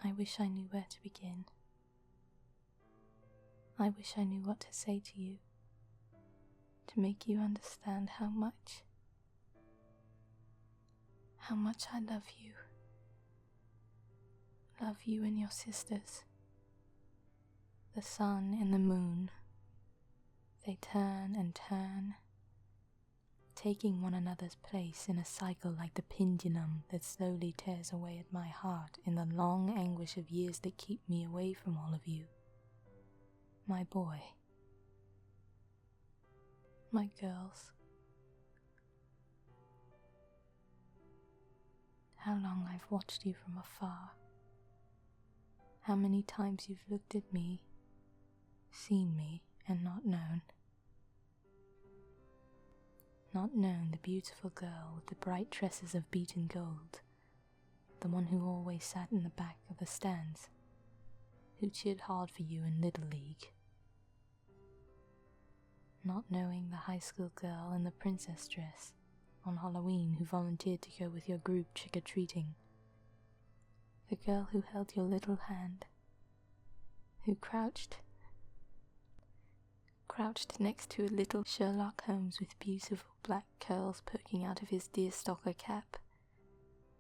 I wish I knew where to begin. I wish I knew what to say to you, to make you understand how much I love you. Love you and your sisters. The sun and the moon, they turn and turn, taking one another's place in a cycle like the pendulum that slowly tears away at my heart in the long anguish of years that keep me away from all of you. My boy. My girls. How long I've watched you from afar. How many times you've looked at me, seen me, and not known. Not known the beautiful girl with the bright tresses of beaten gold, the one who always sat in the back of the stands, who cheered hard for you in Little League. Not knowing the high school girl in the princess dress on Halloween who volunteered to go with your group trick-or-treating. The girl who held your little hand, who crouched next to a little Sherlock Holmes with beautiful black curls poking out of his deerstalker cap,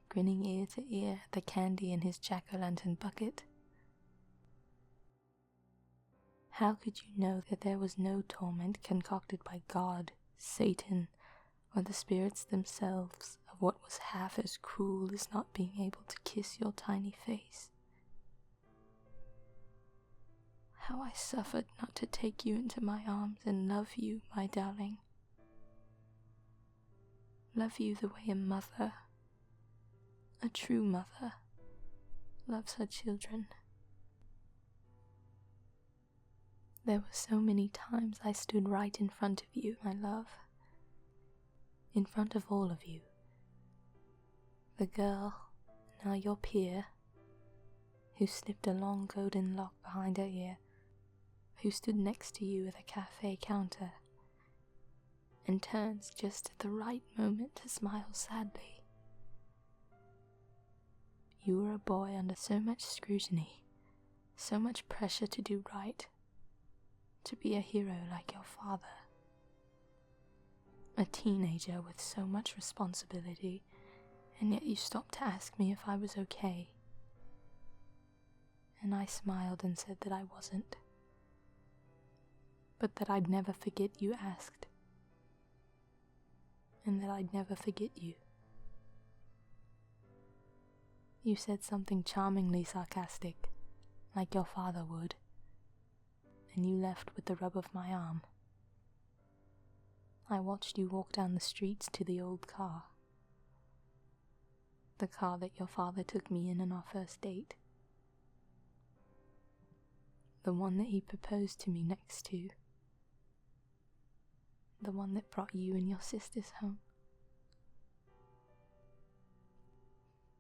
grinning ear to ear at the candy in his jack-o'-lantern bucket. How could you know that there was no torment concocted by God, Satan, or the spirits themselves of what was half as cruel as not being able to kiss your tiny face? How I suffered not to take you into my arms and love you, my darling. Love you the way a mother, a true mother, loves her children. There were so many times I stood right in front of you, my love. In front of all of you. The girl, now your peer, who slipped a long golden lock behind her ear, who stood next to you at a cafe counter, and turns just at the right moment to smile sadly. You were a boy under so much scrutiny, so much pressure to do right, to be a hero like your father. A teenager with so much responsibility, and yet you stopped to ask me if I was okay. And I smiled and said that I wasn't, but that I'd never forget you asked, and that I'd never forget you. You said something charmingly sarcastic, like your father would, and you left with the rub of my arm. I watched you walk down the streets to the old car. The car that your father took me in on our first date. The one that he proposed to me next to. The one that brought you and your sisters home.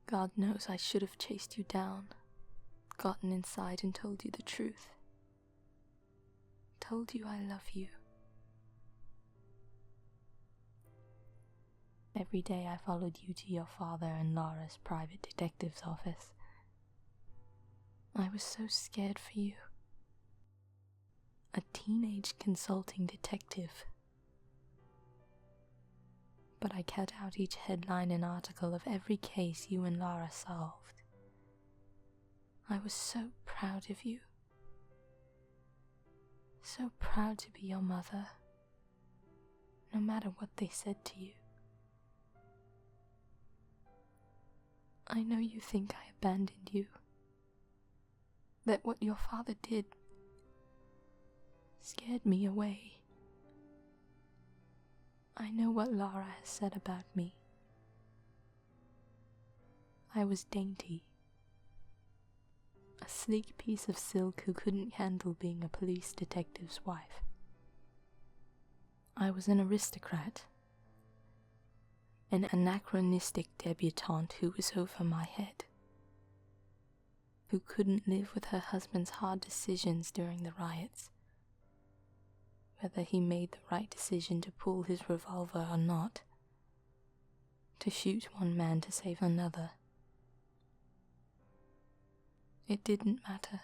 God knows I should have chased you down, gotten inside and told you the truth. Told you I love you. Every day I followed you to your father and Laura's private detective's office. I was so scared for you. A teenage consulting detective. But I cut out each headline and article of every case you and Laura solved. I was so proud of you. So proud to be your mother, no matter what they said to you. I know you think I abandoned you, that what your father did scared me away. I know what Laura has said about me. I was dainty, a sleek piece of silk who couldn't handle being a police detective's wife. I was an aristocrat, an anachronistic debutante who was over my head, who couldn't live with her husband's hard decisions during the riots, whether he made the right decision to pull his revolver or not, to shoot one man to save another. it didn't matter.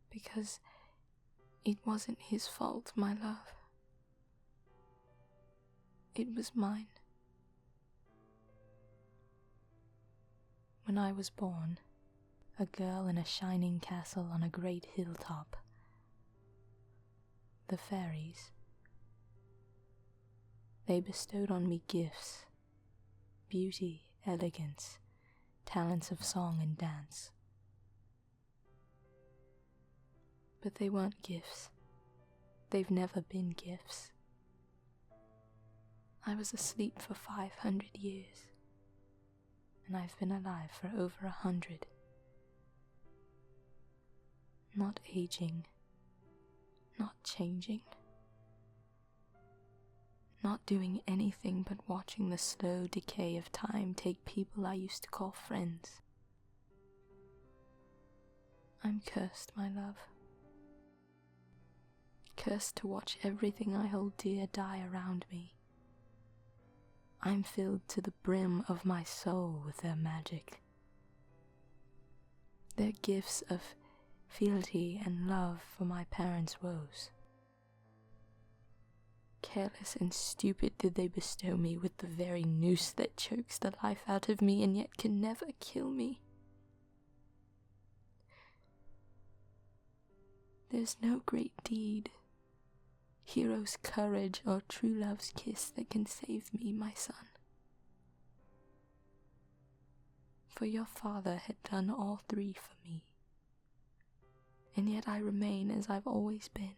Because it wasn't his fault, my love. It was mine. When I was born, a girl in a shining castle on a great hilltop, the fairies, they bestowed on me gifts, beauty, elegance, talents of song and dance. But they weren't gifts. They've never been gifts. I was asleep for 500 years, and I've been alive for over 100. Not aging, not changing, not doing anything but watching the slow decay of time take people I used to call friends. I'm cursed, my love. Cursed to watch everything I hold dear die around me. I'm filled to the brim of my soul with their magic. Their gifts of fealty and love for my parents' woes. Careless and stupid did they bestow me with the very noose that chokes the life out of me and yet can never kill me. There's no great deed, hero's courage, or true love's kiss that can save me, my son. For your father had done all three for me, and yet I remain as I've always been.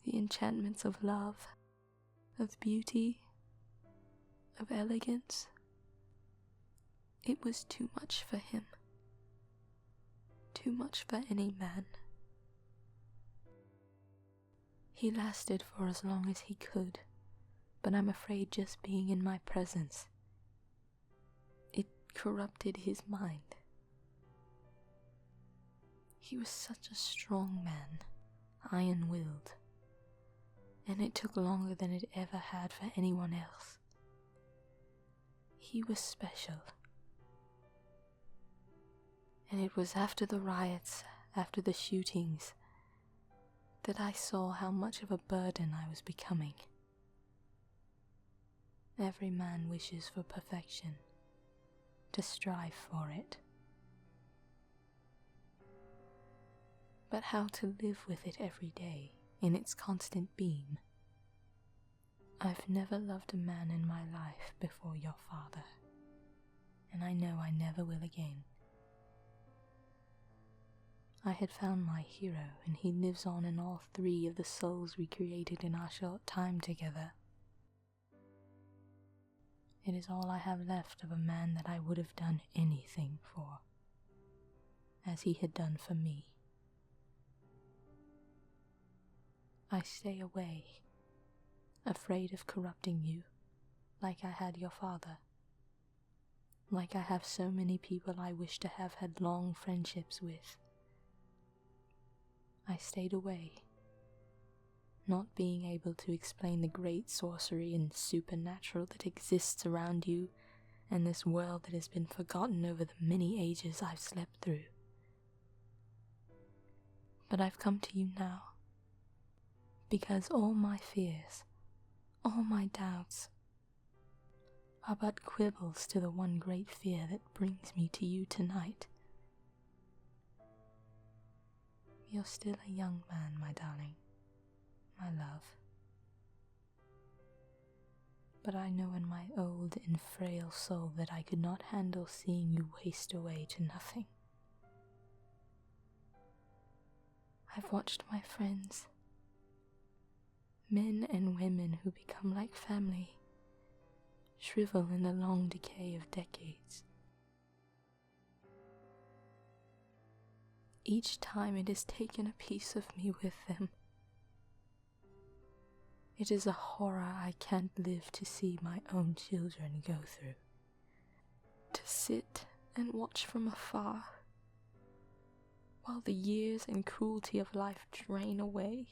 The enchantments of love, of beauty, of elegance, it was too much for him, too much for any man. He lasted for as long as he could, but I'm afraid just being in my presence, it corrupted his mind. He was such a strong man, iron-willed, and it took longer than it ever had for anyone else. He was special. And it was after the riots, after the shootings, that I saw how much of a burden I was becoming. Every man wishes for perfection, to strive for it. But how to live with it every day, in its constant beam? I've never loved a man in my life before your father, and I know I never will again. I had found my hero, and he lives on in all three of the souls we created in our short time together. It is all I have left of a man that I would have done anything for, as he had done for me. I stay away, afraid of corrupting you, like I had your father, like I have so many people I wish to have had long friendships with. I stayed away, not being able to explain the great sorcery and supernatural that exists around you and this world that has been forgotten over the many ages I've slept through. But I've come to you now, because all my fears, all my doubts, are but quibbles to the one great fear that brings me to you tonight. You're still a young man, my darling, my love. But I know in my old and frail soul that I could not handle seeing you waste away to nothing. I've watched my friends, men and women who become like family, shrivel in the long decay of decades. Each time it has taken a piece of me with them. It is a horror I can't live to see my own children go through. To sit and watch from afar, while the years and cruelty of life drain away.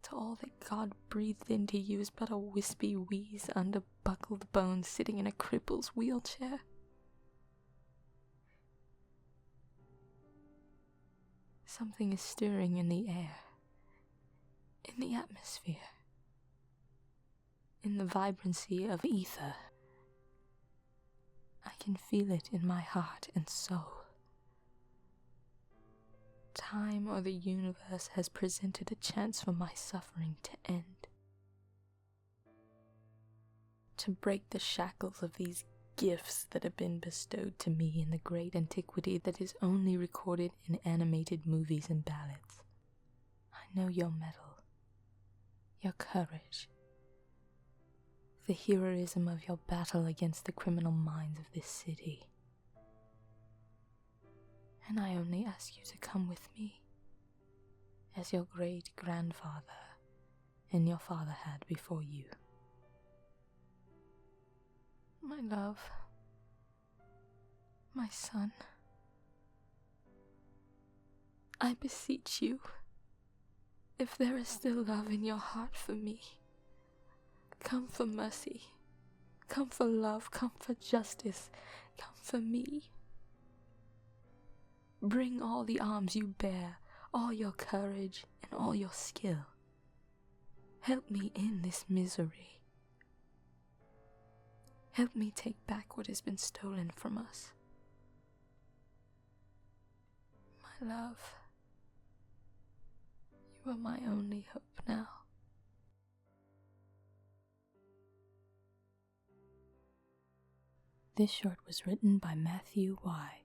to all that God breathed into you is but a wispy wheeze under buckled bones sitting in a cripple's wheelchair. Something is stirring in the air, in the atmosphere, in the vibrancy of ether. I can feel it in my heart and soul. Time or the universe has presented a chance for my suffering to end. To break the shackles of these gifts that have been bestowed to me in the great antiquity that is only recorded in animated movies and ballads. I know your mettle, your courage, the heroism of your battle against the criminal minds of this city. And I only ask you to come with me, as your great-grandfather and your father had before you. My love, my son, I beseech you, if there is still love in your heart for me, come for mercy, come for love, come for justice, come for me. Bring all the arms you bear, all your courage and all your skill. Help me in this misery. Help me take back what has been stolen from us. My love, you are my only hope now. This short was written by Matthew Y.